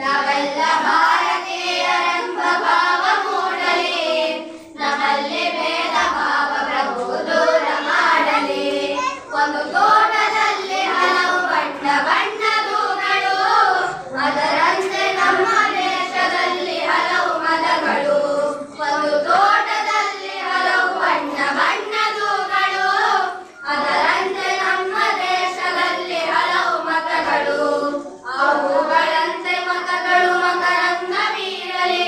ನಾವೆಲ್ಲ ಭಾರತೀಯರೆಂಬ ಭಾವ ಮೂಡಲಿ, ನಮ್ಮಲ್ಲಿ ಭೇದ ಭಾವ ಪ್ರಭು ದೂರ ಮಾಡಲಿ. ಒಂದು ತೋಟದಲ್ಲಿ ಹಲವು ಬಣ್ಣ ಬಣ್ಣದೂಗಳು, ಅದರಂತೆ ನಮ್ಮ ದೇಶದಲ್ಲಿ ಹಲವು ಮತಗಳು. ಒಂದು ತೋಟದಲ್ಲಿ ಹಲವು ಬಣ್ಣ ಬಣ್ಣದೂಗಳು, ಅದರಂತೆ ನಮ್ಮ ದೇಶದಲ್ಲಿ ಹಲವು ಮತಗಳು. ಅವುಗಳಂತೆ ಮತಗಳು ಮಕರಂದ ಬೀರಲಿ,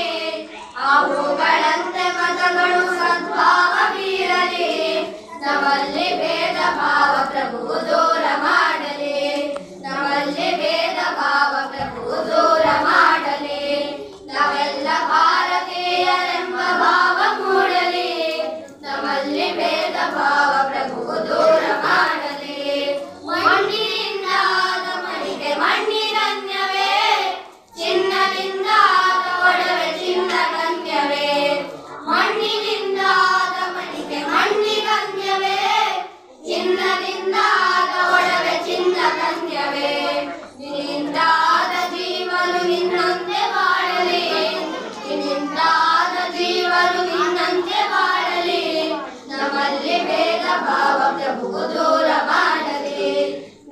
ಅವುಗಳಂತೆ ಮತಗಳು ಸದ್ಭಾವ ಬೀರಲಿ. ನಮ್ಮಲ್ಲಿ ಭೇದ ಭಾವ ಪ್ರಭು ದೂರ ಮಾಡಲಿ, ನಮ್ಮಲ್ಲಿ ಭೇದ ಭಾವ ಪ್ರಭು ದೂರ ಮಾಡಲಿ. ನಾವೆಲ್ಲ ಭಾರತೀಯರೆಂಬ ಭಾವ ಮೂಡಲಿ, ನಮ್ಮಲ್ಲಿ ಭೇದ ಭಾವ ಪ್ರಭು ದೂರ ಮಾಡಲಿ. ಮಣ್ಣಿನಿಂದ ಆದ ಮಣಿಗೆ ಮಣ್ಣಿಗನ್ಯವೇ, ಚಿನ್ನದಿಂದ ಆದ ಒಡವೆ ಚಿನ್ನಗನ್ಯವೇ. ಮಣ್ಣಿನಿಂದ ಆದ ಮಣಿಗೆ ಮಣ್ಣಿಗನ್ಯವೇ, ಚಿನ್ನದಿಂದ ಆದ ಒಡವೆ ಚಿನ್ನಗನ್ಯವೇ. ನಿನ್ನಿಂದ ಆದ ಜೀವನು ನಿನ್ನಂತೆ ಬಾಳಲಿ, ನಿನ್ನಿಂದ ಆದ ಜೀವನು ನಿನ್ನಂತೆ ಬಾಳಲಿ. ನಮ್ಮಲ್ಲಿ ಭೇದ ಭಾವ ಪ್ರಭು ದೂರ ಮಾಡಲಿ,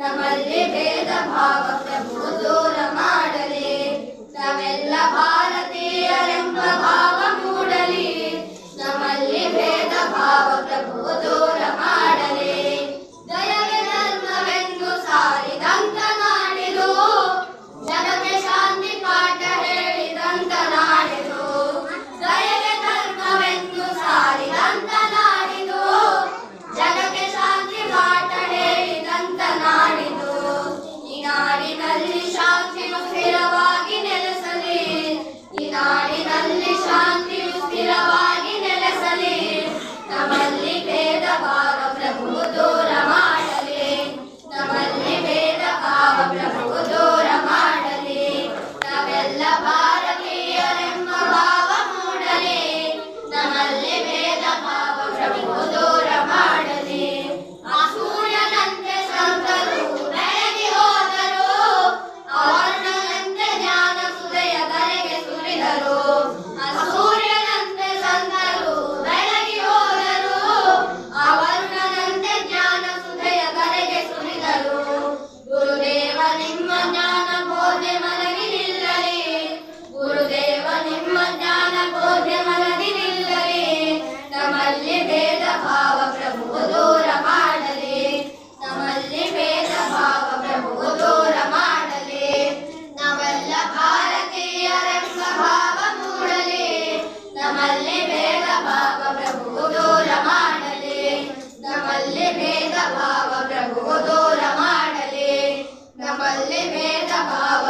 ನಮ್ಮಲ್ಲಿ ಭೇದ ಭಾವ ಪ್ರಭು ದೂರ ಮಾಡಲಿ. ನಾವೆಲ್ಲ ಭಾರತೀಯರೆಂಬ ಭಾವ ಮೂಡಲಿ, ನಮ್ಮಲ್ಲಿ ಭೇದ ಭಾವ ಪ್ರಭು ದೂರ ಮಾಡಲಿ. ದಯಗೆ ಧರ್ಮವೆಂದು ಸಾರಿದಂತ ನಾಡಿದು, ಜಗಕ್ಕೆ ಶಾಂತಿ ಪಾಠ ಹೇಳಿದಂತ ನಾಡಿದು. ದಯಗೆ ಧರ್ಮವೆಂದು ಸಾರಿದಂತ ನಾಡಿದು, ಜಗಕ್ಕೆ ಶಾಂತಿ ಪಾಠ ಹೇಳಿದಂತ ನಾಡಿದು. ಈ ನಾಡಿನಲ್ಲಿ ಶಾಂತಿಯು ಸ್ಥಿರವಾಗಿ ನೆಲೆಸಲಿ, ಈ ನಾಡಿನಲ್ಲಿ ಶಾಂತಿಯು ಸ್ಥಿರವಾಗಿ ನೆಲೆಸಲಿ. ನಮ್ಮಲ್ಲಿ ಭೇದ ಭಾವ ಪ್ರಭು ದೂರ ಮಾಡಲಿ, ನಮ್ಮಲ್ಲಿ ಭೇದ ಭಾವ ಪ್ರಭು ದೂರ ಮಾಡಲಿ. ನಾವೆಲ್ಲ ಭಾರತೀಯರೆಂಬ ಭಾವ ಮೂಡಲಿ, ನಮ್ಮಲ್ಲಿ ಭೇದ ಭಾವ ಪ್ರಭು ದೂರ ಮಾಡಲಿ. ಆ ಸೂರ್ಯನಂತೆ ಸಂತರು ಬೆಳಗಿ ಹೋದರು, ಅವರ್ಣನಂತೆ ಜ್ಞಾನ ಸುದಯ ಧರೆಗೆ ಸುರಿದರು. ಆ ಸೂರ್ಯನಂತೆ ಸಂತರು ಬೆಳಗಿ ಹೋದರು, ಅವರ್ಣನಂತೆ ಜ್ಞಾನ ಸುದಯ ಧರೆಗೆ ಸುರಿದರು. ಗುರುದೇವ ನಿಮ್ಮ ಜ್ಞಾನ ಬೋಧೆ ಮಲಗಿ ನಿಲ್ಲಲಿ, ಗುರುದೇವ ನಿಮ್ಮ ಜ್ಞಾನ ಬೋಧೆ ಮಲಗಿ ನಿಲ್ಲಲಿ. ನಮ್ಮಲ್ಲಿ ಭೇದ ಭಾವ ಪ್ರಭು ದೂರ ಮಾಡಲಿ, ನಮ್ಮಲ್ಲಿ ಭೇದ ಭಾವ ಪ್ರಭು ದೂರ ಮಾಡಲಿ. ನಾವೆಲ್ಲ ಭಾರತೀಯರೆಂಬ ಭಾವ ಮೂಡಲಿ, ನಮ್ಮಲ್ಲಿ ಭೇದ ಭಾವ ಪ್ರಭು ದೂರ ಮಾಡಲಿ, ನಮ್ಮಲ್ಲಿ ಭೇದ ಭಾವ ಪ್ರಭು ದೂರ ಮಾಡಲಿ. ನಮ್ಮಲ್ಲಿ ಭೇದ ಭಾವ